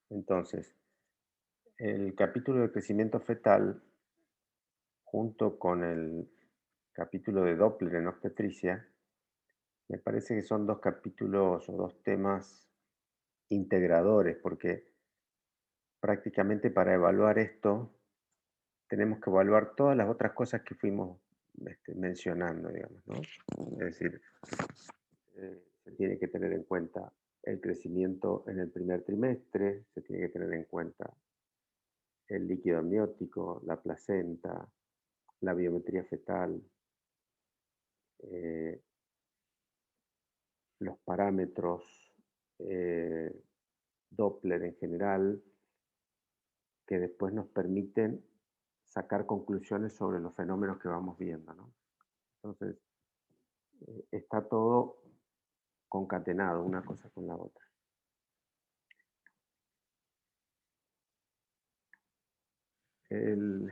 Entonces, el capítulo de crecimiento fetal, junto con el capítulo de Doppler en obstetricia, me parece que son dos capítulos o dos temas integradores, porque prácticamente para evaluar esto tenemos que evaluar todas las otras cosas que fuimos mencionando, digamos, ¿no? Es decir, se tiene que tener en cuenta el crecimiento en el primer trimestre, se tiene que tener en cuenta el líquido amniótico, la placenta, la biometría fetal, eh, los parámetros eh, Doppler en general, que después nos permiten sacar conclusiones sobre los fenómenos que vamos viendo, ¿no? Entonces, está todo concatenado una cosa con la otra. El-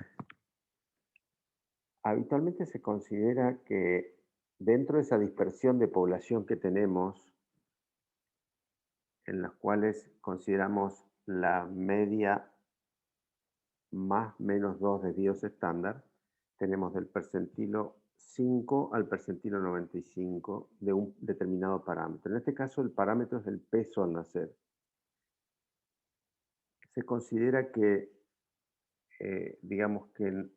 Habitualmente se considera que dentro de esa dispersión de población que tenemos, en las cuales consideramos la media más menos 2 de Dios estándar, tenemos del percentilo 5 al percentilo 95 de un determinado parámetro. En este caso, el parámetro es el peso al nacer. Se considera que, digamos que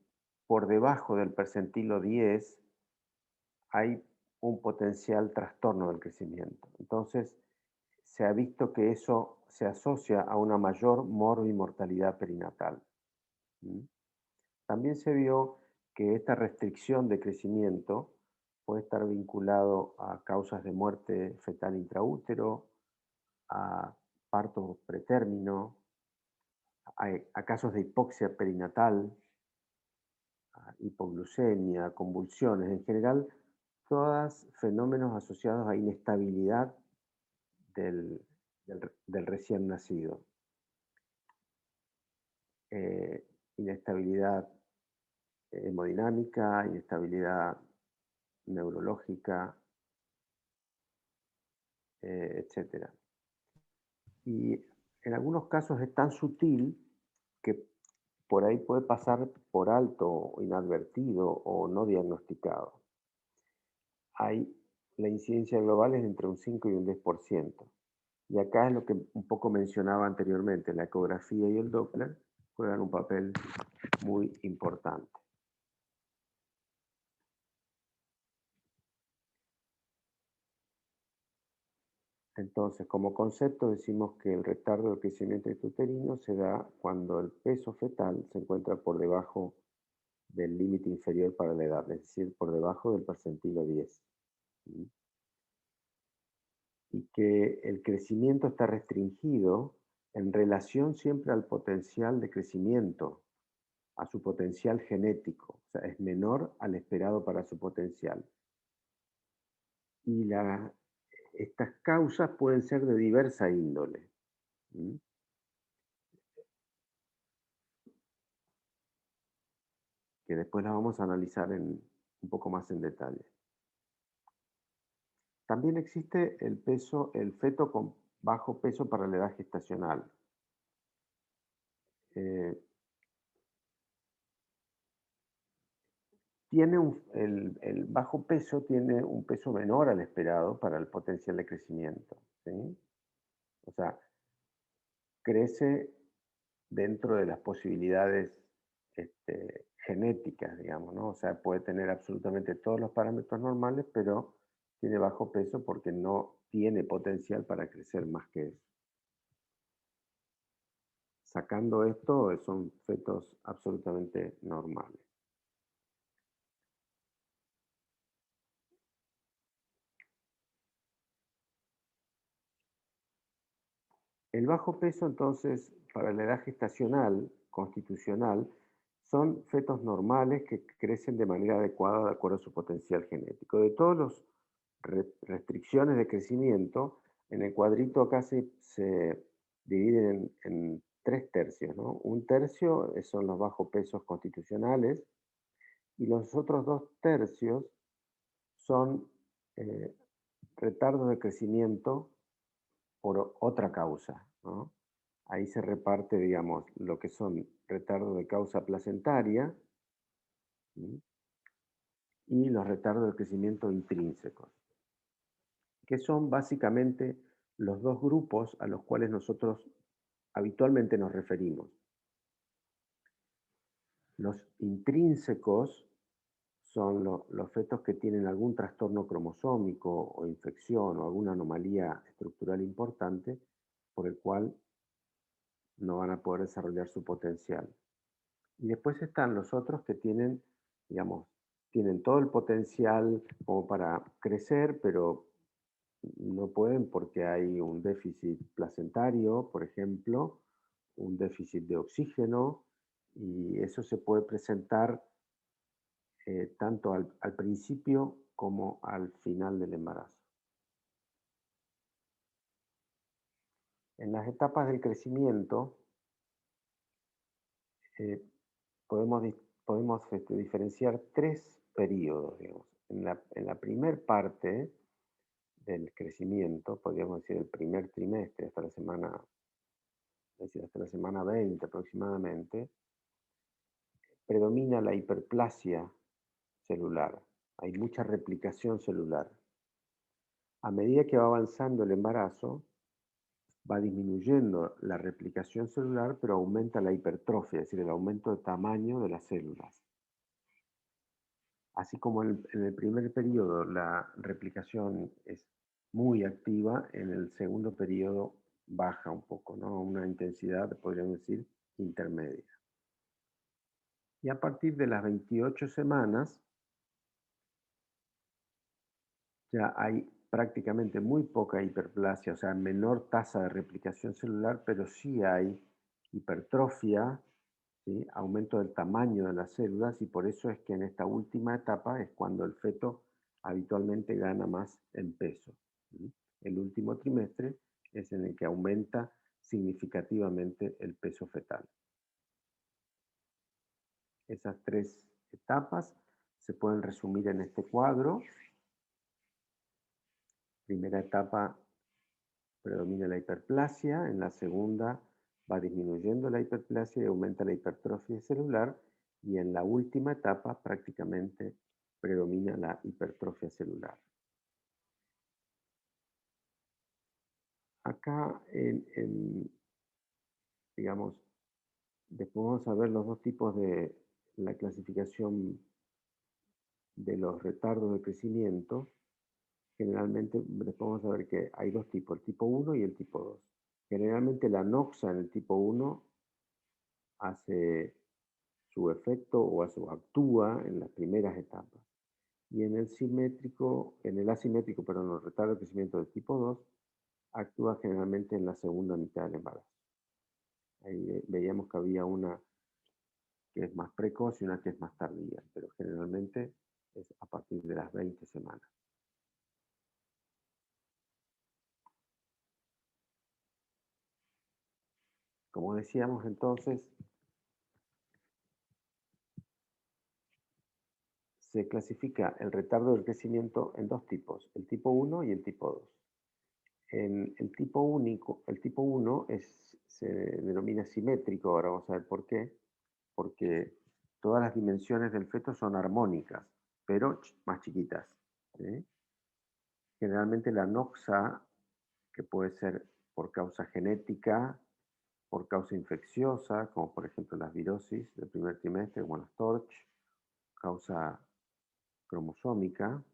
por debajo del percentilo 10 hay un potencial trastorno del crecimiento. Entonces, se ha visto que eso se asocia a una mayor morbimortalidad perinatal. ¿Mm? También se vio que esta restricción de crecimiento puede estar vinculado a causas de muerte fetal intraútero, a parto pretérmino, a casos de hipoxia perinatal, a hipoglucemia, convulsiones, en general, todos fenómenos asociados a inestabilidad del recién nacido. Inestabilidad hemodinámica, inestabilidad neurológica, etcétera. Y en algunos casos es tan sutil que por ahí puede pasar por alto, o inadvertido o no diagnosticado. Hay, la incidencia global es entre un 5 y un 10%. Y acá es lo que un poco mencionaba anteriormente, la ecografía y el Doppler juegan un papel muy importante. Entonces, como concepto decimos que el retardo del crecimiento intrauterino se da cuando el peso fetal se encuentra por debajo del límite inferior para la edad, es decir, por debajo del percentilo 10. ¿Sí? Y que el crecimiento está restringido en relación siempre al potencial de crecimiento, a su potencial genético, o sea, es menor al esperado para su potencial. Y estas causas pueden ser de diversa índole. ¿Sí? Que después las vamos a analizar un poco más en detalle. También existe el feto con bajo peso para la edad gestacional. Eh, el bajo peso tiene un peso menor al esperado para el potencial de crecimiento. ¿Sí? O sea, crece dentro de las posibilidades genéticas, digamos, ¿no? O sea, puede tener absolutamente todos los parámetros normales, pero tiene bajo peso porque no tiene potencial para crecer más que eso. Sacando esto, son fetos absolutamente normales. El bajo peso, entonces, para la edad gestacional, constitucional, son fetos normales que crecen de manera adecuada de acuerdo a su potencial genético. De todas las restricciones de crecimiento, en el cuadrito acá se dividen en tres tercios, ¿no? Un tercio son los bajos pesos constitucionales y los otros dos tercios son eh, retardos de crecimiento por otra causa, ¿no? ahí se reparte, digamos, lo que son retardos de causa placentaria, ¿sí? Y los retardos de crecimiento intrínsecos, que son básicamente los dos grupos a los cuales nosotros habitualmente nos referimos. Los intrínsecos son los fetos que tienen algún trastorno cromosómico o infección o alguna anomalía estructural importante por el cual no van a poder desarrollar su potencial. Y después están los otros que tienen, digamos, tienen todo el potencial como para crecer, pero no pueden porque hay un déficit placentario, por ejemplo, un déficit de oxígeno, y eso se puede presentar tanto al principio como al final del embarazo. En las etapas del crecimiento eh, podemos, diferenciar tres periodos, digamos. En la primer parte del crecimiento, podríamos decir el primer trimestre, hasta la semana 20 aproximadamente, predomina la hiperplasia celular. Hay mucha replicación celular. A medida que va avanzando el embarazo, va disminuyendo la replicación celular, pero aumenta la hipertrofia, es decir, el aumento de tamaño de las células. Así como en el primer periodo la replicación es muy activa, en el segundo periodo baja un poco, ¿no? Una intensidad, podríamos decir, intermedia. Y a partir de las 28 semanas ya hay prácticamente muy poca hiperplasia, o sea, menor tasa de replicación celular, pero sí hay hipertrofia, ¿sí? Aumento del tamaño de las células, y por eso es que en esta última etapa es cuando el feto habitualmente gana más en peso, ¿sí? El último trimestre es en el que aumenta significativamente el peso fetal. Esas tres etapas se pueden resumir en este cuadro. Primera etapa, predomina la hiperplasia, en la segunda va disminuyendo la hiperplasia y aumenta la hipertrofia celular, y en la última etapa prácticamente predomina la hipertrofia celular. Acá, digamos, después vamos a ver los dos tipos de la clasificación de los retardos de crecimiento. Generalmente después vamos a ver que hay dos tipos, el tipo 1 y el tipo 2. Generalmente la noxa en el tipo 1 hace su efecto o actúa en las primeras etapas. Y en el asimétrico, perdón, el retardo de crecimiento del tipo 2 actúa generalmente en la segunda mitad del embarazo. Ahí veíamos que había una que es más precoz y una que es más tardía, pero generalmente es a partir de las 20 semanas. Como decíamos entonces, se clasifica el retardo del crecimiento en dos tipos, el tipo 1 y el tipo 2. En el tipo 1 se denomina simétrico, ahora vamos a ver por qué, porque todas las dimensiones del feto son armónicas, pero más chiquitas, ¿sí? Generalmente la noxa, que puede ser por causa genética, por causa infecciosa, como por ejemplo las virosis del primer trimestre, como las TORCH, causa cromosómica,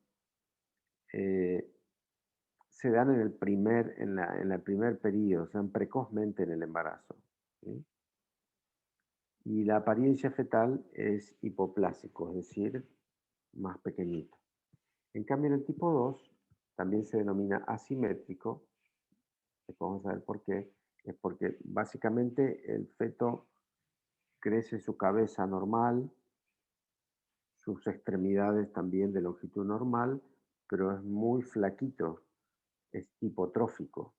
eh, se dan en el primer periodo, se dan precozmente en el embarazo, ¿sí? Y la apariencia fetal es hipoplásico, es decir, más pequeñito. En cambio, en el tipo 2 también se denomina asimétrico, vamos a ver por qué, es porque básicamente el feto crece su cabeza normal, sus extremidades también de longitud normal, pero es muy flaquito, es hipotrófico.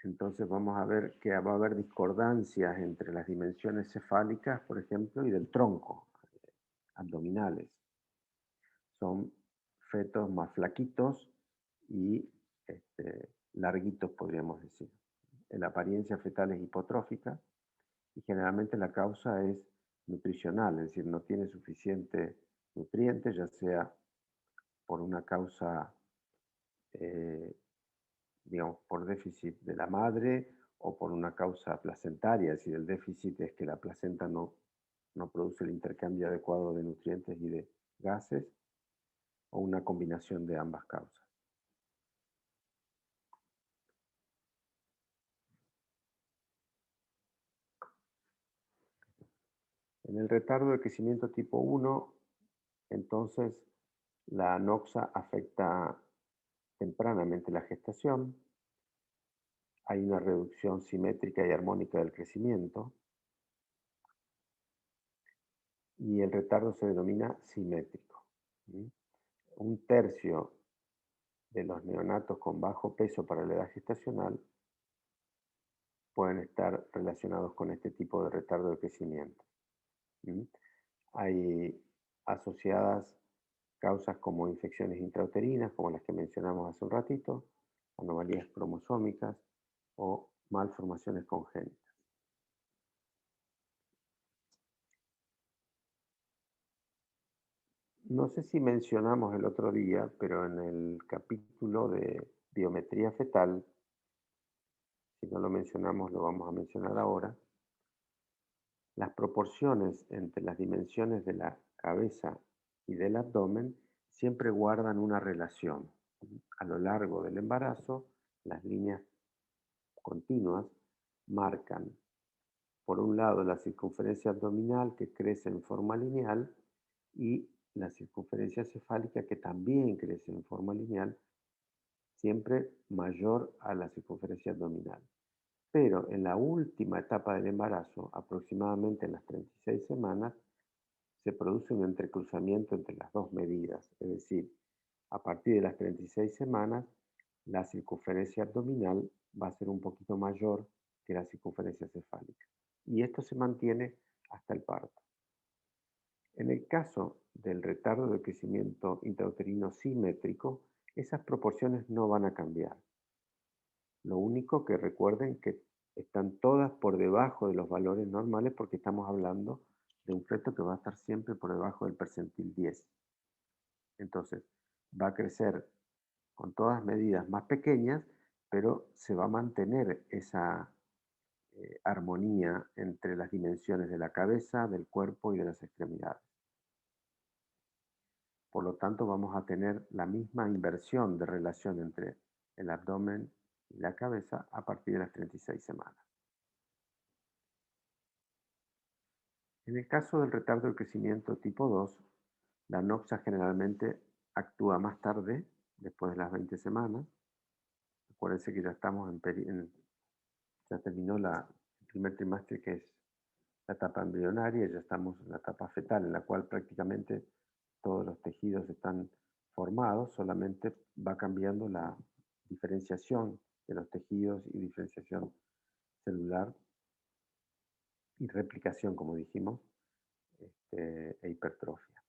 Entonces vamos a ver que va a haber discordancias entre las dimensiones cefálicas, por ejemplo, y del tronco, abdominales. Son fetos más flaquitos y larguitos, podríamos decir. la apariencia fetal es hipotrófica y generalmente la causa es nutricional, es decir, no tiene suficiente nutrientes, ya sea por una causa, eh, digamos, por déficit de la madre o por una causa placentaria, es decir, el déficit es que la placenta no produce el intercambio adecuado de nutrientes y de gases, o una combinación de ambas causas. En el retardo de crecimiento tipo 1, entonces la anoxa afecta tempranamente la gestación, hay una reducción simétrica y armónica del crecimiento y el retardo se denomina simétrico. ¿Sí? Un tercio de los neonatos con bajo peso para la edad gestacional pueden estar relacionados con este tipo de retardo de crecimiento. ¿Sí? Hay asociadas causas como infecciones intrauterinas, como las que mencionamos hace un ratito, anomalías cromosómicas o malformaciones congénitas. No sé si mencionamos el otro día, pero en el capítulo de biometría fetal, si no lo mencionamos, lo vamos a mencionar ahora, las proporciones entre las dimensiones de la cabeza y del abdomen siempre guardan una relación. A lo largo del embarazo, las líneas continuas marcan, por un lado, la circunferencia abdominal que crece en forma lineal y la circunferencia cefálica que también crece en forma lineal, siempre mayor a la circunferencia abdominal. Pero en la última etapa del embarazo, aproximadamente en las 36 semanas, se produce un entrecruzamiento entre las dos medidas, es decir, a partir de las 36 semanas, la circunferencia abdominal va a ser un poquito mayor que la circunferencia cefálica. Y esto se mantiene hasta el parto. En el caso del retardo de crecimiento intrauterino simétrico, esas proporciones no van a cambiar. Lo único que recuerden que están todas por debajo de los valores normales porque estamos hablando de un feto que va a estar siempre por debajo del percentil 10. Entonces, va a crecer con todas medidas más pequeñas, pero se va a mantener esa armonía entre las dimensiones de la cabeza, del cuerpo y de las extremidades. Por lo tanto, vamos a tener la misma inversión de relación entre el abdomen y la cabeza a partir de las 36 semanas. En el caso del retardo del crecimiento tipo 2, la noxa generalmente actúa más tarde, después de las 20 semanas. Acuérdense que ya estamos ya terminó el primer trimestre, que es la etapa embrionaria, y ya estamos en la etapa fetal, en la cual prácticamente todos los tejidos están formados, solamente va cambiando la diferenciación de los tejidos y diferenciación celular y replicación, como dijimos, e hipertrofia.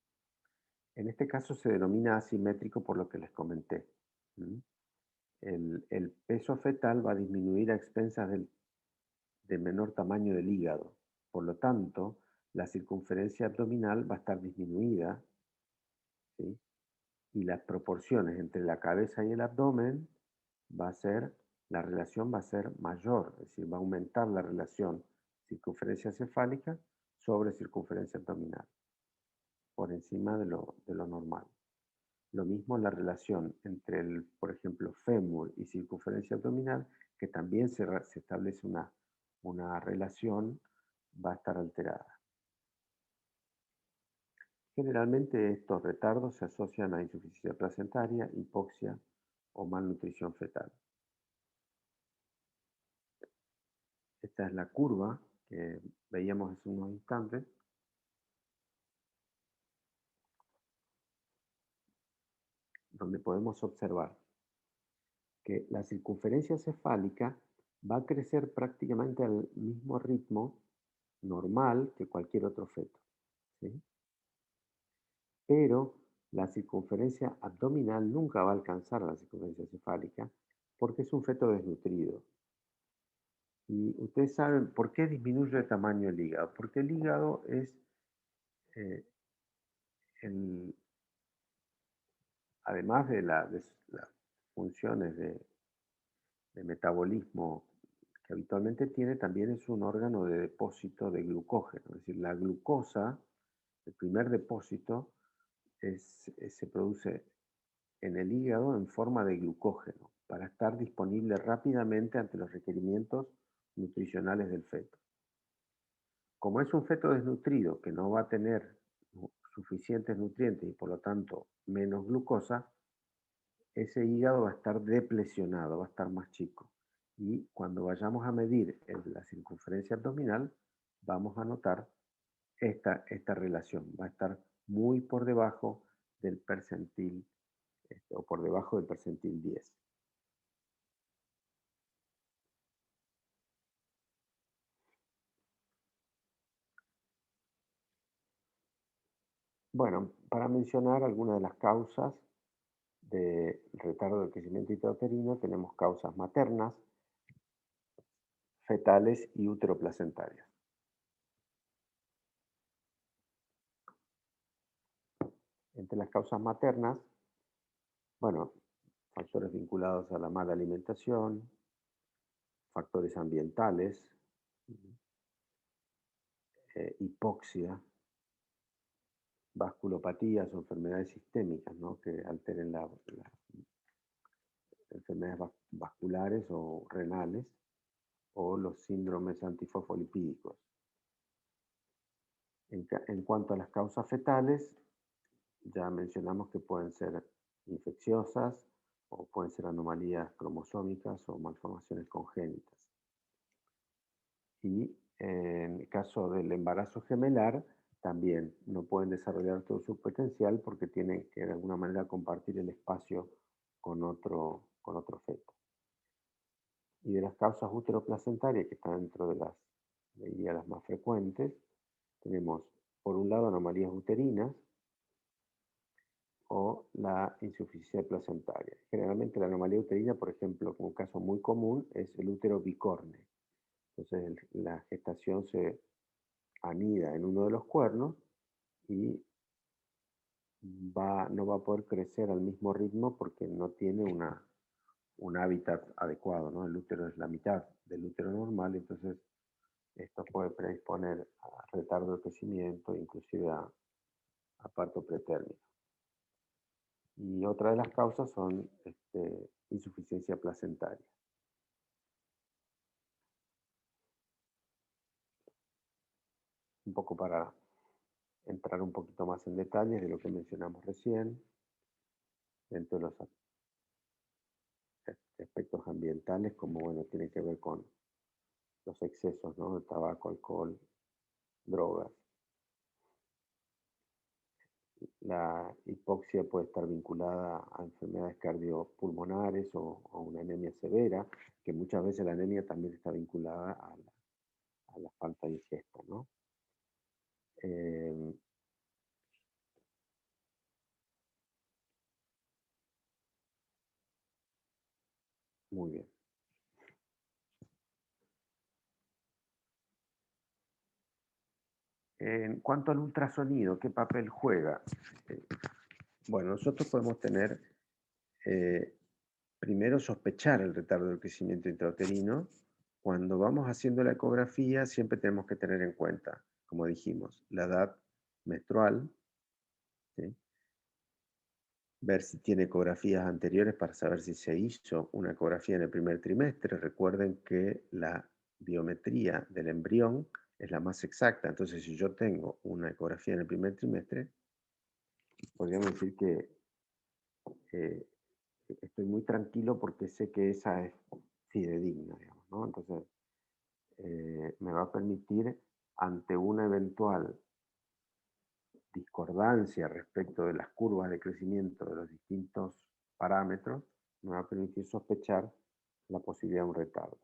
En este caso se denomina asimétrico por lo que les comenté. El peso fetal va a disminuir a expensas de menor tamaño del hígado. Por lo tanto, la circunferencia abdominal va a estar disminuida, ¿sí? Y las proporciones entre la cabeza y el abdomen la relación va a ser mayor, es decir, va a aumentar la relación circunferencia cefálica sobre circunferencia abdominal, por encima de lo normal. Lo mismo la relación entre por ejemplo, fémur y circunferencia abdominal, que también se establece una relación, va a estar alterada. Generalmente estos retardos se asocian a insuficiencia placentaria, hipoxia o malnutrición fetal. Esta es la curva que veíamos hace unos instantes, donde podemos observar que la circunferencia cefálica va a crecer prácticamente al mismo ritmo normal que cualquier otro feto, ¿sí? Pero la circunferencia abdominal nunca va a alcanzar a la circunferencia cefálica porque es un feto desnutrido. Y ustedes saben por qué disminuye de tamaño el hígado. Porque el hígado es, eh, el- además de las funciones de metabolismo que habitualmente tiene, también es un órgano de depósito de glucógeno. Es decir, la glucosa, el primer depósito, se produce en el hígado en forma de glucógeno para estar disponible rápidamente ante los requerimientos nutricionales del feto. Como es un feto desnutrido que no va a tener suficientes nutrientes y por lo tanto menos glucosa, ese hígado va a estar deplesionado, va a estar más chico. Y cuando vayamos a medir la circunferencia abdominal, vamos a notar esta relación. Va a estar muy por debajo del percentil, o por debajo del percentil 10. Bueno, para mencionar algunas de las causas del retardo del crecimiento intrauterino, tenemos causas maternas, fetales y uteroplacentarias. Entre las causas maternas, bueno, factores vinculados a la mala alimentación, factores ambientales, hipoxia, vasculopatías o enfermedades sistémicas, ¿no? Que alteren las enfermedades vasculares o renales, o los síndromes antifosfolipídicos. En cuanto a las causas fetales, ya mencionamos que pueden ser infecciosas o pueden ser anomalías cromosómicas o malformaciones congénitas. Y en el caso del embarazo gemelar, también no pueden desarrollar todo su potencial porque tienen que de alguna manera compartir el espacio con otro feto. Y de las causas uteroplacentarias, que están dentro de las, diría, las más frecuentes, tenemos por un lado anomalías uterinas, o la insuficiencia placentaria. Generalmente la anomalía uterina, por ejemplo, como un caso muy común, es el útero bicorne. Entonces la gestación se anida en uno de los cuernos y no va a poder crecer al mismo ritmo porque no tiene un hábitat adecuado, ¿no? El útero es la mitad del útero normal, entonces esto puede predisponer a retardo de crecimiento, inclusive a parto pretérmino. Y otra de las causas son insuficiencia placentaria. Un poco para entrar un poquito más en detalles de lo que mencionamos recién, dentro de los aspectos ambientales, como bueno, tiene que ver con los excesos, ¿no? De tabaco, alcohol, drogas. La hipoxia puede estar vinculada a enfermedades cardiopulmonares o una anemia severa, que muchas veces la anemia también está vinculada a la falta de ingesta, ¿no? Eh, Muy bien. En cuanto al ultrasonido, ¿qué papel juega? Eh, bueno, nosotros podemos tener, eh, primero sospechar el retardo del crecimiento intrauterino. Cuando vamos haciendo la ecografía, siempre tenemos que tener en cuenta, como dijimos, la edad menstrual, ¿sí? Ver si tiene ecografías anteriores para saber si se hizo una ecografía en el primer trimestre. Recuerden que la biometría del embrión es la más exacta, entonces si yo tengo una ecografía en el primer trimestre, podríamos decir que eh, estoy muy tranquilo porque sé que esa es fidedigna, digamos, ¿no? Entonces, me va a permitir, ante una eventual discordancia respecto de las curvas de crecimiento de los distintos parámetros, me va a permitir sospechar la posibilidad de un retardo.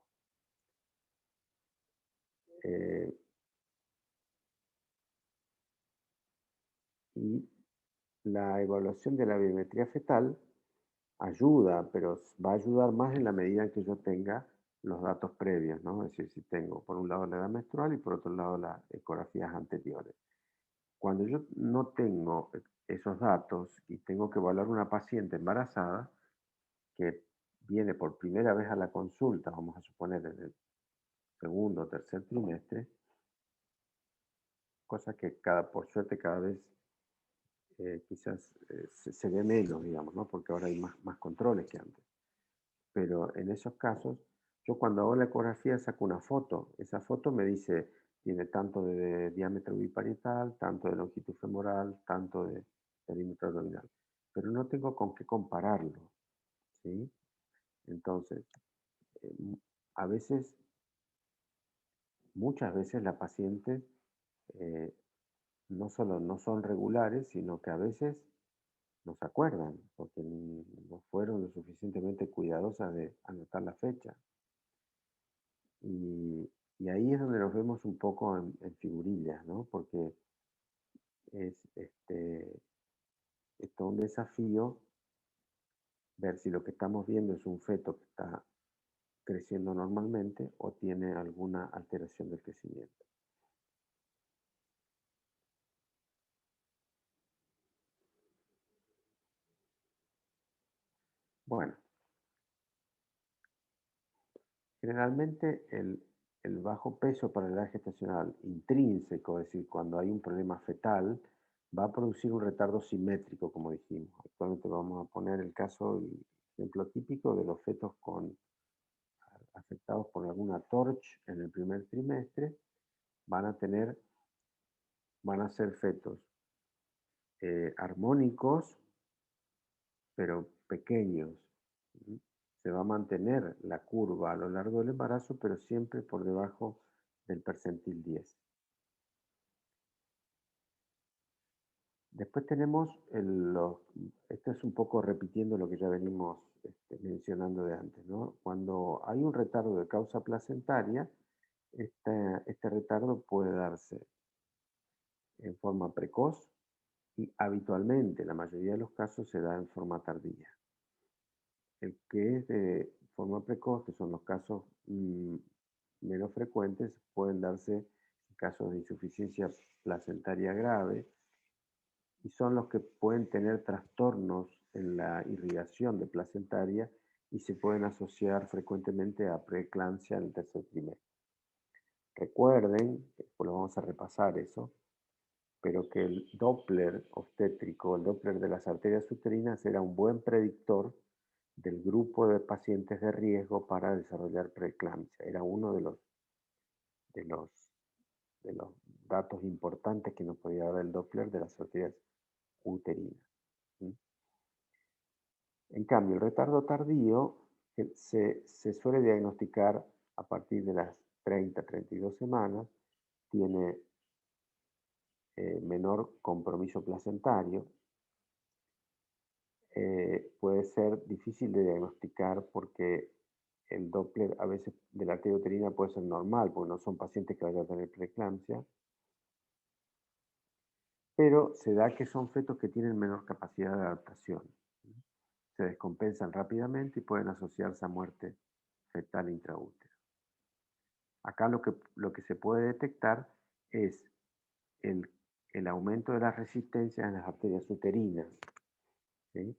Eh, y la evaluación de la biometría fetal ayuda, pero va a ayudar más en la medida en que yo tenga los datos previos, ¿no? Es decir, si tengo por un lado la edad menstrual y por otro lado las ecografías anteriores. Cuando yo no tengo esos datos y tengo que evaluar una paciente embarazada que viene por primera vez a la consulta, vamos a suponer en el segundo o tercer trimestre, cosa que por suerte cada vez quizás se ve menos, digamos, ¿no? Porque ahora hay más controles que antes. Pero en esos casos, yo cuando hago la ecografía saco una foto. Esa foto me dice, tiene tanto de diámetro biparietal, tanto de longitud femoral, tanto de perímetro abdominal. Pero no tengo con qué compararlo, ¿sí? Entonces, eh, a veces, muchas veces la paciente eh, no solo no son regulares, sino que a veces no se acuerdan, porque no fueron lo suficientemente cuidadosas de anotar la fecha. Y ahí es donde nos vemos un poco en figurillas, ¿no? Porque es todo un desafío ver si lo que estamos viendo es un feto que está creciendo normalmente o tiene alguna alteración del crecimiento. Bueno, generalmente el bajo peso para la edad gestacional intrínseco, es decir, cuando hay un problema fetal, va a producir un retardo simétrico, como dijimos. Actualmente vamos a poner el caso, el ejemplo típico de los fetos afectados por alguna TORCH en el primer trimestre, van a tener, van a ser fetos armónicos, pero pequeños. ¿Sí? Se va a mantener la curva a lo largo del embarazo, pero siempre por debajo del percentil 10. Después tenemos esto es un poco repitiendo lo que ya venimos mencionando de antes, ¿no? Cuando hay un retardo de causa placentaria, este retardo puede darse en forma precoz y habitualmente, la mayoría de los casos, se da en forma tardía. El que es de forma precoz, que son los casos menos frecuentes, pueden darse en casos de insuficiencia placentaria grave y son los que pueden tener trastornos en la irrigación de placentaria y se pueden asociar frecuentemente a preeclampsia en el tercer trimestre. Recuerden, después lo vamos a repasar eso, pero que el Doppler obstétrico, el Doppler de las arterias uterinas, era un buen predictor del grupo de pacientes de riesgo para desarrollar preeclampsia. Era uno de los, de los datos importantes que nos podía dar el Doppler de las arterias uterinas. ¿Sí? En cambio, el retardo tardío se suele diagnosticar a partir de las 30-32 semanas, tiene menor compromiso placentario, puede ser difícil de diagnosticar porque el Doppler a veces de la arteria uterina puede ser normal, porque no son pacientes que vayan a tener preeclampsia, pero se da que son fetos que tienen menor capacidad de adaptación. Se descompensan rápidamente y pueden asociarse a muerte fetal intraútero. Acá lo que se puede detectar es el, el aumento de las resistencias en las arterias uterinas. ¿Sí?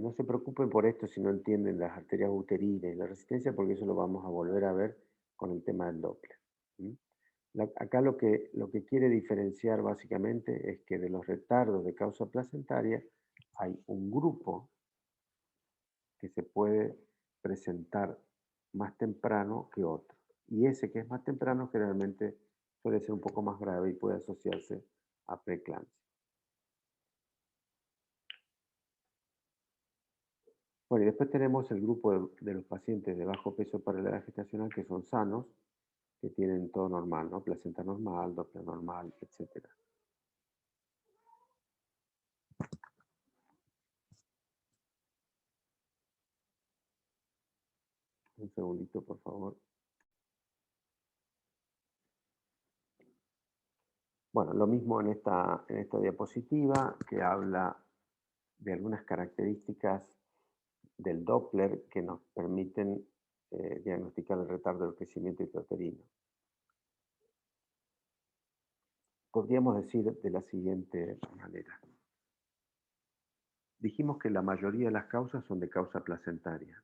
No se preocupen por esto si no entienden las arterias uterinas y la resistencia, porque eso lo vamos a volver a ver con el tema del Doppler. ¿Sí? Acá lo que quiere diferenciar básicamente es que de los retardos de causa placentaria hay un grupo que se puede presentar más temprano que otro. Y ese que es más temprano generalmente suele ser un poco más grave y puede asociarse a preeclampsia. Bueno, y después tenemos el grupo de los pacientes de bajo peso para la edad gestacional que son sanos, que tienen todo normal, ¿no? Placenta normal, Doppler normal, etc. Un segundito, por favor. Bueno, lo mismo en esta diapositiva que habla de algunas características del Doppler que nos permiten diagnosticar el retardo del crecimiento intrauterino. Podríamos decir de la siguiente manera. Dijimos que la mayoría de las causas son de causa placentaria.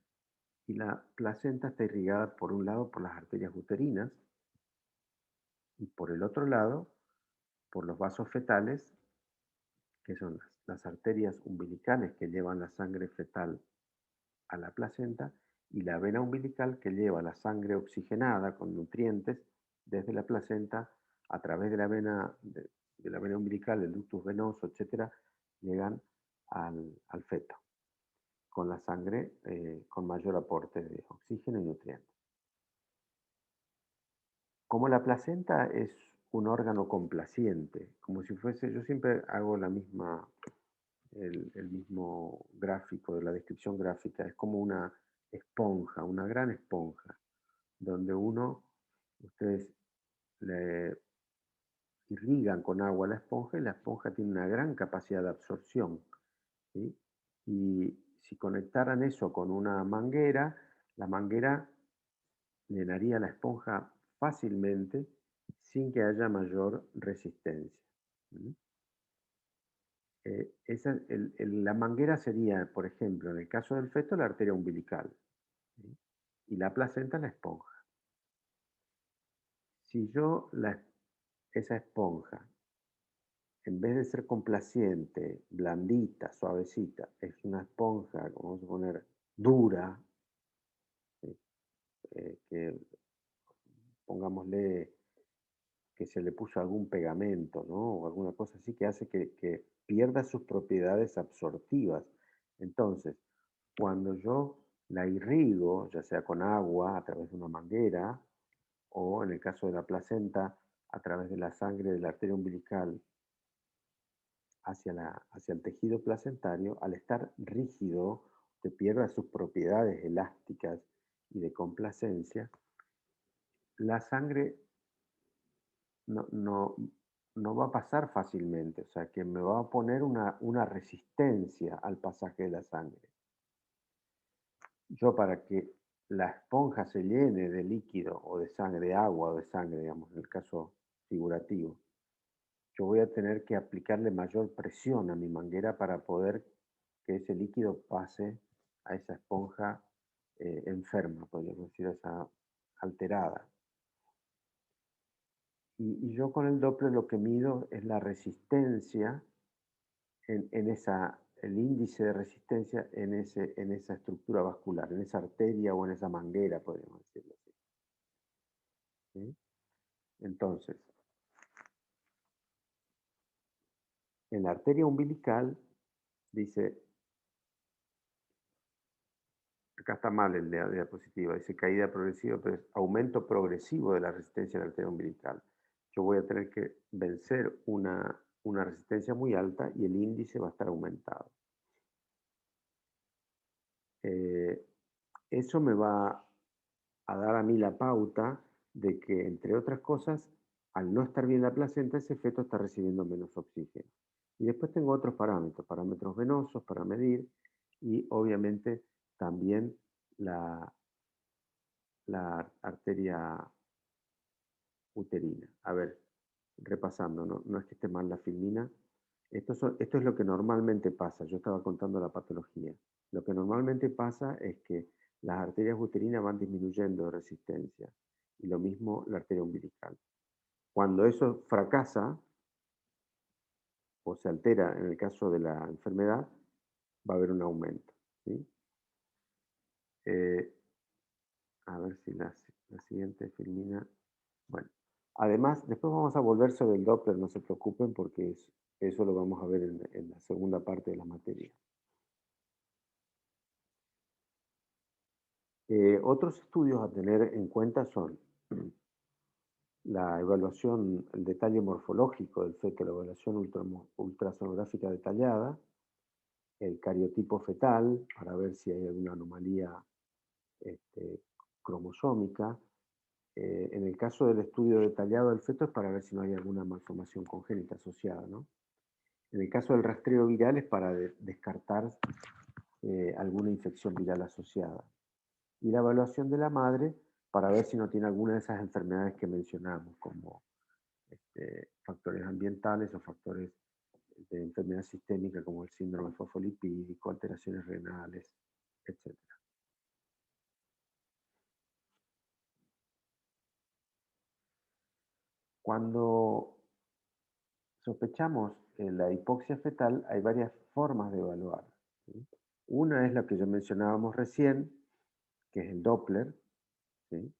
Y la placenta está irrigada por un lado por las arterias uterinas y por el otro lado por los vasos fetales, que son las arterias umbilicales que llevan la sangre fetal a la placenta y la vena umbilical que lleva la sangre oxigenada con nutrientes desde la placenta a través de la vena, de la vena umbilical, el ductus venoso, etcétera, llegan al feto con la sangre con mayor aporte de oxígeno y nutrientes. Como la placenta es un órgano complaciente, como si fuese, yo siempre hago el mismo gráfico de la descripción gráfica, es como una esponja, una gran esponja, donde ustedes le irrigan con agua la esponja y la esponja tiene una gran capacidad de absorción, ¿sí? Y si conectaran eso con una manguera, la manguera llenaría la esponja fácilmente sin que haya mayor resistencia. ¿Mm? La manguera sería, por ejemplo, en el caso del feto, la arteria umbilical, ¿sí? Y la placenta la esponja. Si esa esponja, en vez de ser complaciente, blandita, suavecita, es una esponja, como vamos a poner, dura, ¿sí? Que pongámosle que se le puso algún pegamento, ¿no? O alguna cosa así que hace que pierda sus propiedades absortivas. Entonces, cuando yo la irrigo, ya sea con agua a través de una manguera, o en el caso de la placenta, a través de la sangre de la arteria umbilical hacia el tejido placentario, al estar rígido, que pierda sus propiedades elásticas y de complacencia, la sangre no, no, no va a pasar fácilmente, o sea que me va a poner una resistencia al pasaje de la sangre. Yo para que la esponja se llene de líquido o de sangre, de agua o de sangre, digamos, en el caso figurativo, yo voy a tener que aplicarle mayor presión a mi manguera para poder que ese líquido pase a esa esponja enferma, podríamos decir, esa alterada. Y yo con el Doppler lo que mido es la resistencia el índice de resistencia en esa estructura vascular, en esa arteria o en esa manguera, podríamos decirlo así. ¿Sí? Entonces, en la arteria umbilical, dice, acá está mal el de la diapositiva, dice caída progresiva, pero es aumento progresivo de la resistencia de la arteria umbilical. Yo voy a tener que vencer una resistencia muy alta y el índice va a estar aumentado. Eso me va a dar a mí la pauta de que, entre otras cosas, al no estar bien la placenta, ese feto está recibiendo menos oxígeno. Y después tengo otros parámetros venosos para medir y obviamente también la, la arteria uterina. A ver, repasando, no es que esté mal la filmina. Esto es lo que normalmente pasa. Yo estaba contando la patología. Lo que normalmente pasa es que las arterias uterinas van disminuyendo de resistencia y lo mismo la arteria umbilical. Cuando eso fracasa o se altera en el caso de la enfermedad, va a haber un aumento. ¿Sí? Eh, a ver si la siguiente filmina. Bueno, además, después vamos a volver sobre el Doppler, no se preocupen porque eso lo vamos a ver en la segunda parte de la materia. Otros estudios a tener en cuenta son la evaluación, el detalle morfológico del feto, la evaluación ultrasonográfica detallada, el cariotipo fetal, para ver si hay alguna anomalía este, cromosómica. En el caso del estudio detallado del feto es para ver si no hay alguna malformación congénita asociada, ¿no? En el caso del rastreo viral es para descartar alguna infección viral asociada. y la evaluación de la madre para ver si no tiene alguna de esas enfermedades que mencionamos, como factores ambientales o factores de enfermedad sistémica como el síndrome fosfolipídico, alteraciones renales, etcétera. Cuando sospechamos la hipoxia fetal, hay varias formas de evaluar, ¿sí? Una es la que yo mencionábamos recién, que es el Doppler, ¿sí?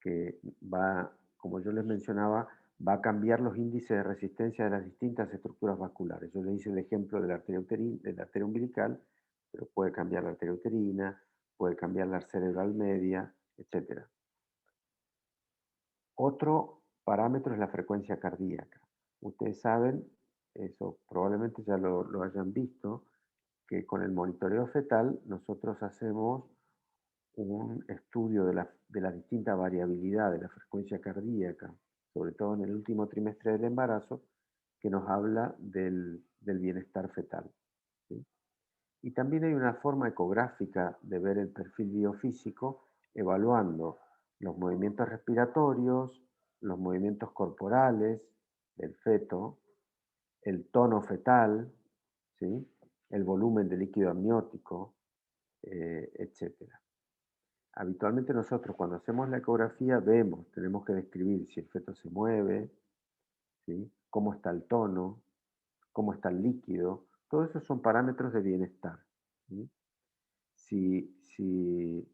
Que va, como yo les mencionaba, va a cambiar los índices de resistencia de las distintas estructuras vasculares. Yo les hice el ejemplo de la arteria umbilical, pero puede cambiar la arteria uterina, puede cambiar la cerebral media, etc. Otro parámetro es la frecuencia cardíaca. Ustedes saben, eso probablemente ya lo hayan visto, que con el monitoreo fetal nosotros hacemos un estudio de la distinta variabilidad de la frecuencia cardíaca, sobre todo en el último trimestre del embarazo, que nos habla del bienestar fetal, ¿sí? Y también hay una forma ecográfica de ver el perfil biofísico evaluando los movimientos respiratorios, los movimientos corporales del feto, el tono fetal, ¿sí? El volumen de líquido amniótico, etc. Habitualmente nosotros cuando hacemos la ecografía vemos, tenemos que describir si el feto se mueve, ¿sí? Cómo está el tono, cómo está el líquido, todos esos son parámetros de bienestar, ¿sí? Si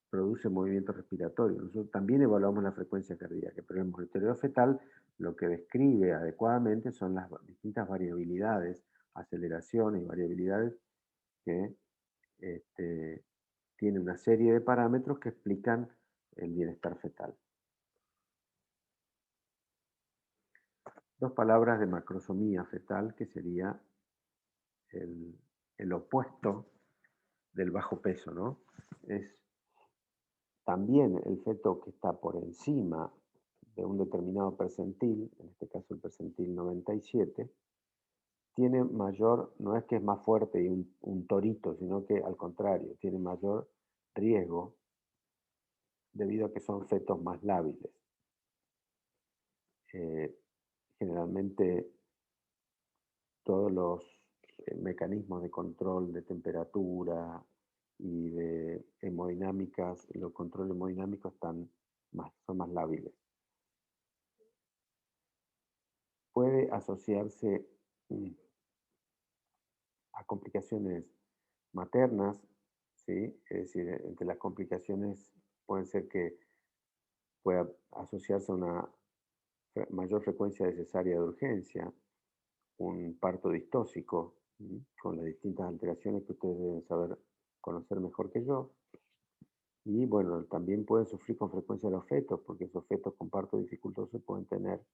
produce movimiento respiratorio, nosotros también evaluamos la frecuencia cardíaca, pero el monitoreo fetal lo que describe adecuadamente son las distintas variabilidades, aceleraciones y variabilidades que este, tiene una serie de parámetros que explican el bienestar fetal. Dos palabras de macrosomía fetal, que sería el, el opuesto del bajo peso, ¿no? Es también el feto que está por encima de un determinado percentil, en este caso el percentil 97, tiene mayor, no es que es más fuerte y un torito, sino que al contrario, tiene mayor riesgo debido a que son fetos más lábiles. Eh, Generalmente todos los mecanismos de control de temperatura y de hemodinámicas, los controles hemodinámicos son más lábiles. Puede asociarse a complicaciones maternas, ¿sí? Es decir, entre las complicaciones pueden ser que pueda asociarse a una mayor frecuencia de cesárea de urgencia, un parto distóxico, con las distintas alteraciones que ustedes deben saber conocer mejor que yo. Y bueno, también pueden sufrir con frecuencia los fetos, porque esos fetos con parto dificultoso pueden tener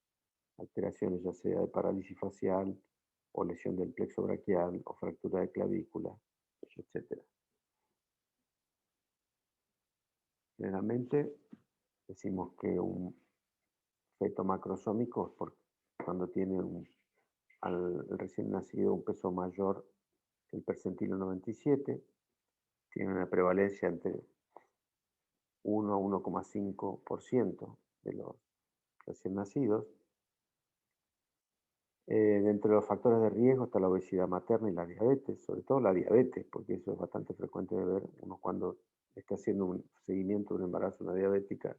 alteraciones ya sea de parálisis facial o lesión del plexo braquial o fractura de clavícula, etc. Generalmente decimos que un feto macrosómico es cuando tiene al recién nacido un peso mayor que el percentilo 97, tiene una prevalencia entre 1 a 1,5% de los recién nacidos. Dentro de los factores de riesgo está la obesidad materna y la diabetes, sobre todo la diabetes, porque eso es bastante frecuente de ver. Uno cuando está haciendo un seguimiento de un embarazo, una diabética,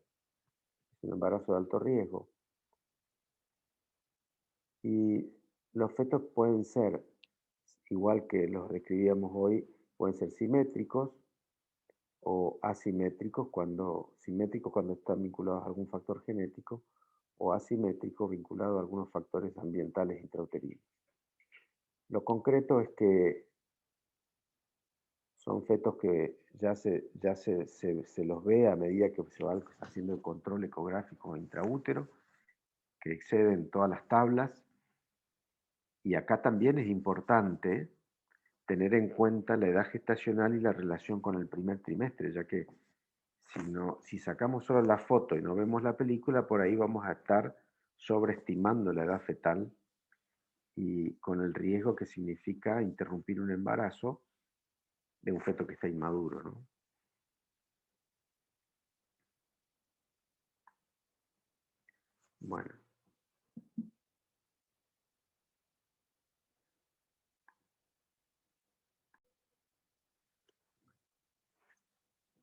es un embarazo de alto riesgo. Y los fetos pueden ser, igual que los describíamos hoy, pueden ser simétricos o simétricos cuando están vinculados a algún factor genético o asimétricos vinculados a algunos factores ambientales intrauterinos. Lo concreto es que son fetos que se los ve a medida que se va haciendo el control ecográfico intraútero, que exceden todas las tablas. Y acá también es importante tener en cuenta la edad gestacional y la relación con el primer trimestre, ya que si sacamos solo la foto y no vemos la película, por ahí vamos a estar sobreestimando la edad fetal y con el riesgo que significa interrumpir un embarazo de un feto que está inmaduro, ¿no? Bueno.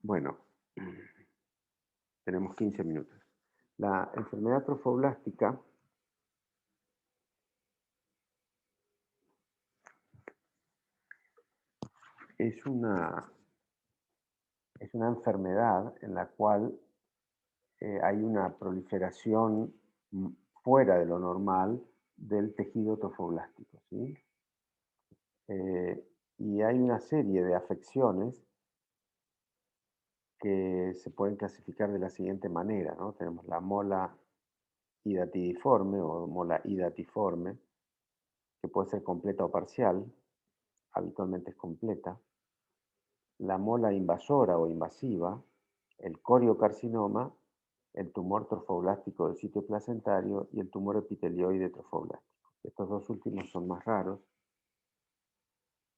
Bueno, tenemos 15 minutos. La enfermedad trofoblástica es una enfermedad en la cual hay una proliferación fuera de lo normal del tejido trofoblástico, ¿sí? Y hay una serie de afecciones que se pueden clasificar de la siguiente manera, ¿no? Tenemos la mola hidatidiforme o mola hidatiforme, que puede ser completa o parcial, habitualmente es completa, la mola invasora o invasiva, el coriocarcinoma, el tumor trofoblástico del sitio placentario y el tumor epitelioide trofoblástico. Estos dos últimos son más raros,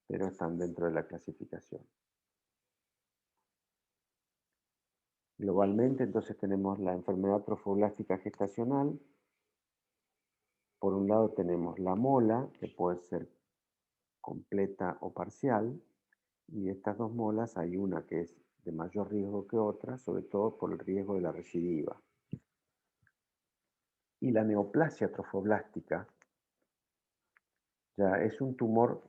pero están dentro de la clasificación. Globalmente, entonces tenemos la enfermedad trofoblástica gestacional. Por un lado tenemos la mola, que puede ser completa o parcial, y de estas dos molas hay una que es de mayor riesgo que otra, sobre todo por el riesgo de la recidiva. Y la neoplasia trofoblástica ya es un tumor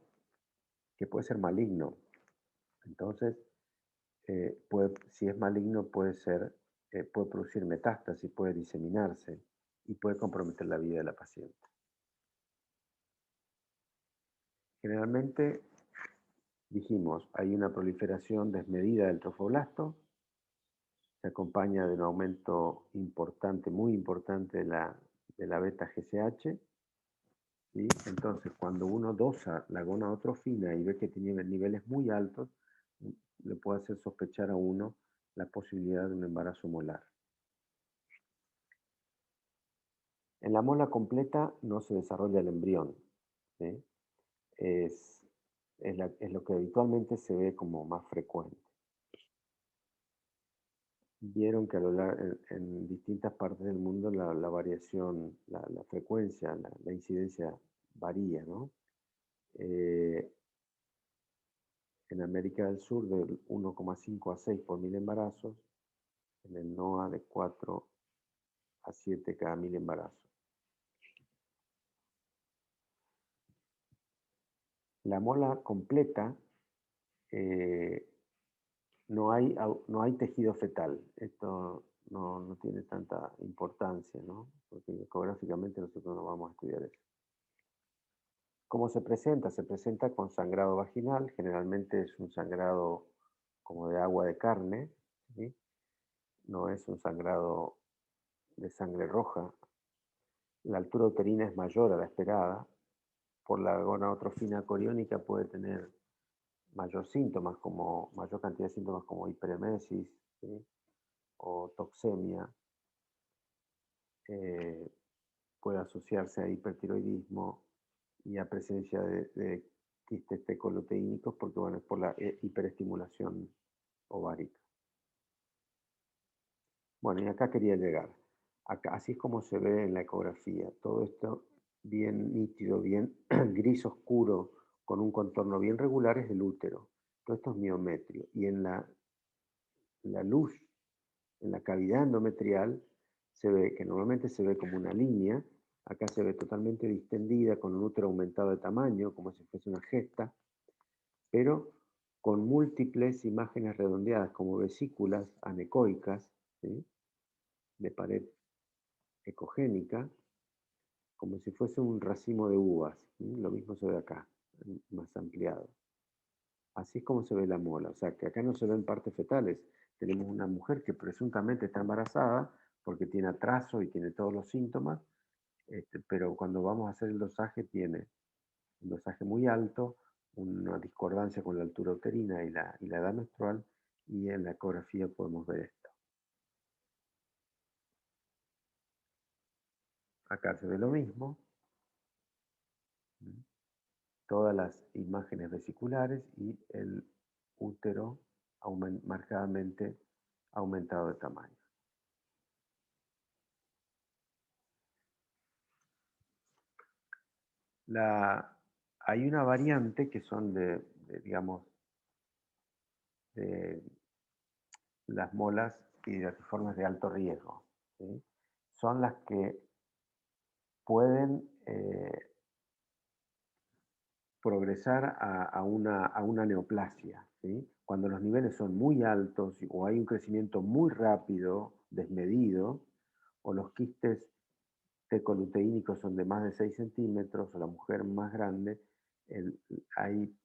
que puede ser maligno. Entonces, si es maligno puede producir metástasis, puede diseminarse y puede comprometer la vida de la paciente. Generalmente, dijimos, hay una proliferación desmedida del trofoblasto, se acompaña de un aumento importante, muy importante de la beta-GCH, ¿sí? Entonces, cuando uno dosa la gonadotrofina y ve que tiene niveles muy altos, le puede hacer sospechar a uno la posibilidad de un embarazo molar. En la mola completa no se desarrolla el embrión, ¿sí? Es, es lo que habitualmente se ve como más frecuente. Vieron que en distintas partes del mundo la variación, la frecuencia, la incidencia varía, ¿no? En América del Sur de 1,5 a 6 por mil embarazos, en el NOA de 4 a 7 cada 1000 embarazos. La mola completa, no hay tejido fetal. Esto no tiene tanta importancia, ¿no? Porque ecográficamente nosotros no vamos a estudiar eso. ¿Cómo se presenta? Se presenta con sangrado vaginal, generalmente es un sangrado como de agua de carne, ¿sí? No es un sangrado de sangre roja. La altura uterina es mayor a la esperada. Por la gonadotrofina coriónica puede tener mayor cantidad de síntomas como hiperemesis, ¿sí? O toxemia. Puede asociarse a hipertiroidismo y a presencia de quistes tecoluteínicos porque bueno, es por la hiperestimulación ovárica. Bueno, y acá quería llegar. Acá, así es como se ve en la ecografía. Todo esto bien nítido, bien gris oscuro, con un contorno bien regular es el útero. Todo esto es miometrio. Y en la luz, en la cavidad endometrial, se ve que normalmente se ve como una línea. Acá se ve totalmente distendida, con un útero aumentado de tamaño, como si fuese una gesta, pero con múltiples imágenes redondeadas, como vesículas anecoicas, ¿sí? De pared ecogénica, como si fuese un racimo de uvas. ¿Sí? Lo mismo se ve acá, más ampliado. Así es como se ve la mola. O sea, que acá no se ven partes fetales. Tenemos una mujer que presuntamente está embarazada porque tiene atraso y tiene todos los síntomas, pero cuando vamos a hacer el dosaje tiene un dosaje muy alto, una discordancia con la altura uterina y la edad menstrual, y en la ecografía podemos ver esto. Acá se ve lo mismo. Todas las imágenes vesiculares y el útero marcadamente aumentado de tamaño. Hay una variante que son digamos, de las molas hidatiformes de alto riesgo, ¿sí? Son las que pueden progresar a una neoplasia, ¿sí? Cuando los niveles son muy altos o hay un crecimiento muy rápido, desmedido, o los quistes tecoluteínicos son de más de 6 centímetros, o la mujer más grande, hay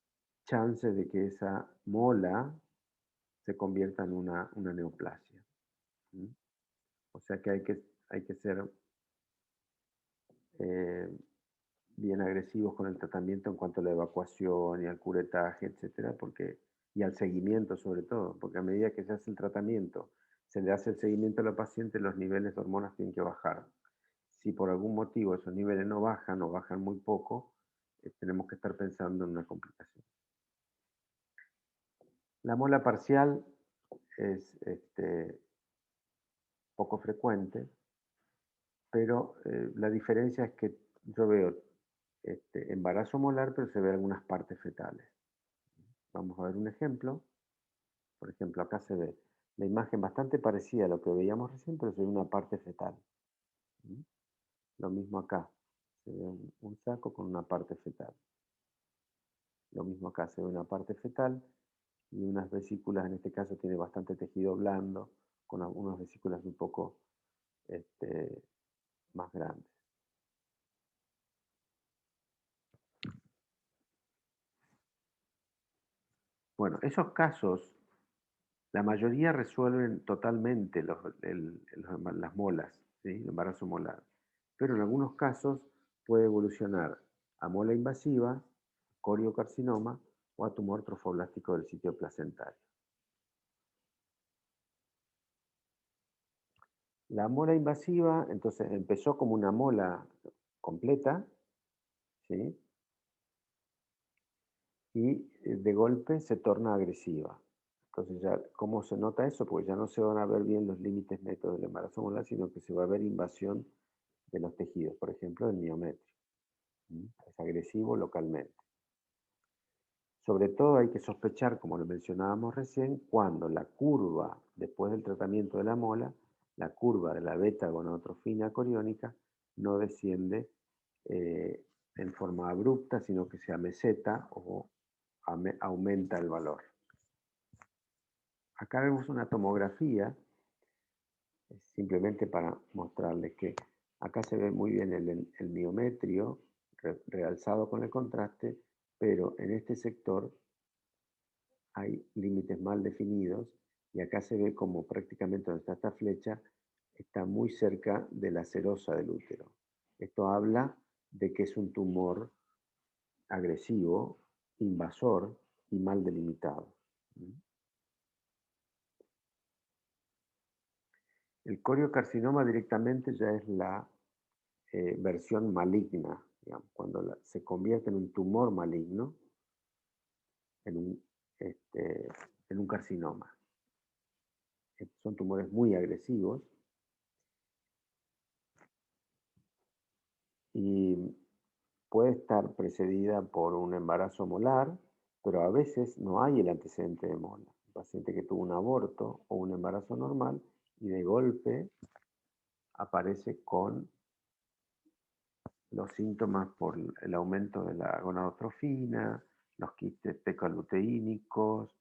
chances de que esa mola se convierta en una neoplasia. ¿Mm? O sea que hay que ser eh, bien agresivos con el tratamiento en cuanto a la evacuación y al curetaje, etcétera, y al seguimiento sobre todo, porque a medida que se hace el tratamiento, se le hace el seguimiento a la paciente, los niveles de hormonas tienen que bajar. Si por algún motivo esos niveles no bajan o bajan muy poco, tenemos que estar pensando en una complicación. La mola parcial es poco frecuente, pero la diferencia es que yo veo embarazo molar, pero se ve algunas partes fetales. Vamos a ver un ejemplo. Por ejemplo, acá se ve la imagen bastante parecida a lo que veíamos recién, pero se ve una parte fetal. ¿Mm? Lo mismo acá. Se ve un saco con una parte fetal. Lo mismo acá, se ve una parte fetal y unas vesículas, en este caso tiene bastante tejido blando, con algunas vesículas un poco más grandes. Bueno, esos casos, la mayoría resuelven totalmente las molas, ¿sí? El embarazo molar. Pero en algunos casos puede evolucionar a mola invasiva, coriocarcinoma o a tumor trofoblástico del sitio placentario. La mola invasiva, entonces, empezó como una mola completa, ¿sí? Y de golpe se torna agresiva. Entonces ya, ¿cómo se nota eso? Porque ya no se van a ver bien los límites netos del embarazo molar, sino que se va a ver invasión de los tejidos, por ejemplo, del miometrio. ¿Mm? Es agresivo localmente. Sobre todo hay que sospechar, como lo mencionábamos recién, cuando la curva, después del tratamiento de la mola, la curva de la beta-gonadotrofina coriónica no desciende en forma abrupta, sino que se ameseta o aumenta el valor. Acá vemos una tomografía, simplemente para mostrarles que acá se ve muy bien el miometrio realzado con el contraste, pero en este sector hay límites mal definidos y acá se ve como prácticamente donde está esta flecha está muy cerca de la serosa del útero. Esto habla de que es un tumor agresivo, invasor y mal delimitado. El coriocarcinoma directamente ya es la versión maligna, digamos, cuando se convierte en un tumor maligno, en un, en un carcinoma. Son tumores muy agresivos y puede estar precedida por un embarazo molar, pero a veces no hay el antecedente de mola. Un paciente que tuvo un aborto o un embarazo normal y de golpe aparece con los síntomas por el aumento de la gonadotrofina, los quistes tecoluteínicos,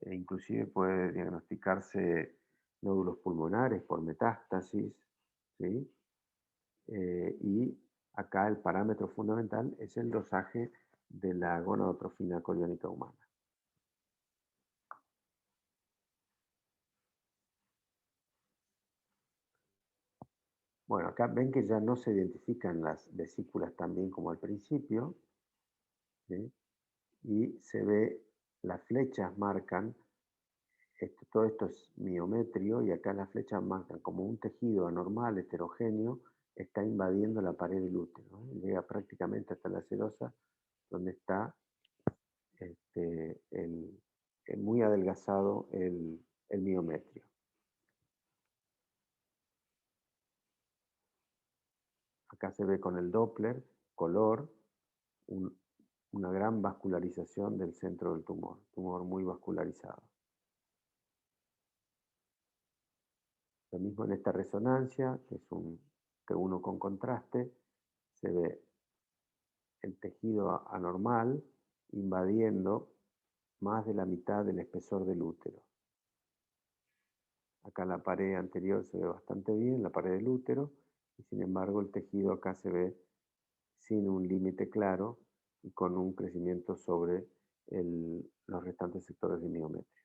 e inclusive puede diagnosticarse nódulos pulmonares por metástasis, ¿sí? Y acá el parámetro fundamental es el dosaje de la gonadotrofina coriónica humana. Bueno, acá ven que ya no se identifican las vesículas tan bien como al principio, ¿sí? Y se ve, las flechas marcan, todo esto es miometrio, y acá las flechas marcan como un tejido anormal, heterogéneo, está invadiendo la pared del útero, ¿eh? Llega prácticamente hasta la serosa, donde está muy adelgazado el miometrio. Acá se ve con el Doppler, color, un- una gran vascularización del centro del tumor muy vascularizado. Lo mismo en esta resonancia, que es un T1 con contraste, se ve el tejido anormal invadiendo más de la mitad del espesor del útero. Acá la pared anterior se ve bastante bien, la pared del útero, y sin embargo el tejido acá se ve sin un límite claro y con un crecimiento sobre los restantes sectores de miometrio.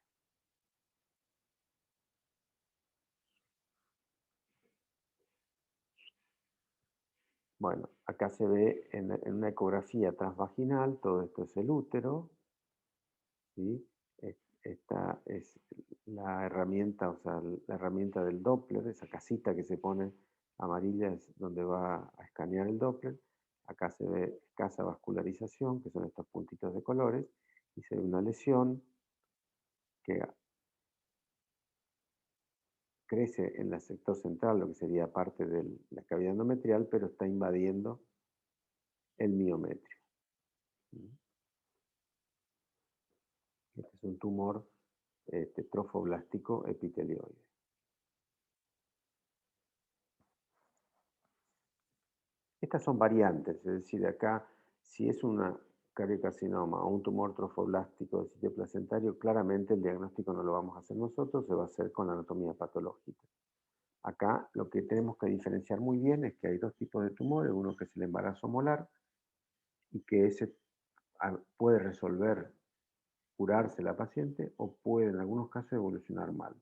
Bueno, acá se ve en una ecografía transvaginal, todo esto es el útero, ¿sí? Esta es la herramienta, o sea, la herramienta del Doppler, esa casita que se pone amarilla es donde va a escanear el Doppler. Acá se ve escasa vascularización, que son estos puntitos de colores, y se ve una lesión que crece en el sector central, lo que sería parte de la cavidad endometrial, pero está invadiendo el miometrio. Este es un tumor trofoblástico epitelioide. Estas son variantes, es decir, acá si es una cariocarcinoma o un tumor trofoblástico del sitio placentario, claramente el diagnóstico no lo vamos a hacer nosotros, se va a hacer con la anatomía patológica. Acá lo que tenemos que diferenciar muy bien es que hay dos tipos de tumores, uno que es el embarazo molar y que ese puede resolver, curarse la paciente o puede en algunos casos evolucionar mal.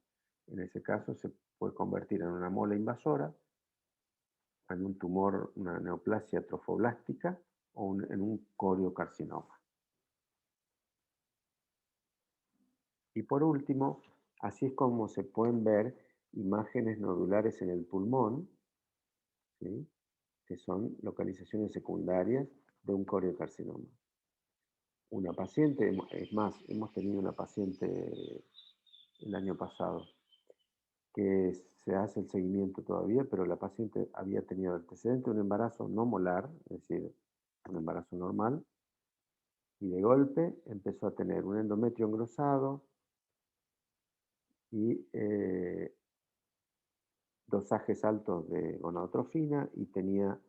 En ese caso se puede convertir en una mola invasora, en un tumor, una neoplasia trofoblástica o en un coriocarcinoma. Y por último, así es como se pueden ver imágenes nodulares en el pulmón, ¿sí? Que son localizaciones secundarias de un coriocarcinoma. Una paciente, es más, hemos tenido una paciente el año pasado que se hace el seguimiento todavía, pero la paciente había tenido antecedente de un embarazo no molar, es decir, un embarazo normal, y de golpe empezó a tener un endometrio engrosado y dosajes altos de gonadotrofina y tenía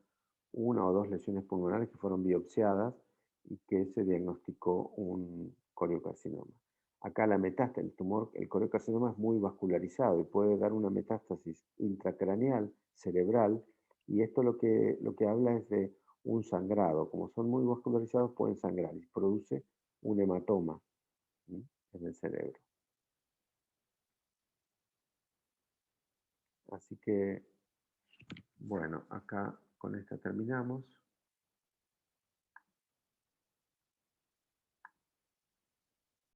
una o dos lesiones pulmonares que fueron biopsiadas y que se diagnosticó un coriocarcinoma. Acá la metástasis, el tumor, el coriocarcinoma es muy vascularizado y puede dar una metástasis intracraneal, cerebral, y esto lo que habla es de un sangrado. Como son muy vascularizados, pueden sangrar y produce un hematoma, ¿sí?, en el cerebro. Así que, bueno, acá con esta terminamos.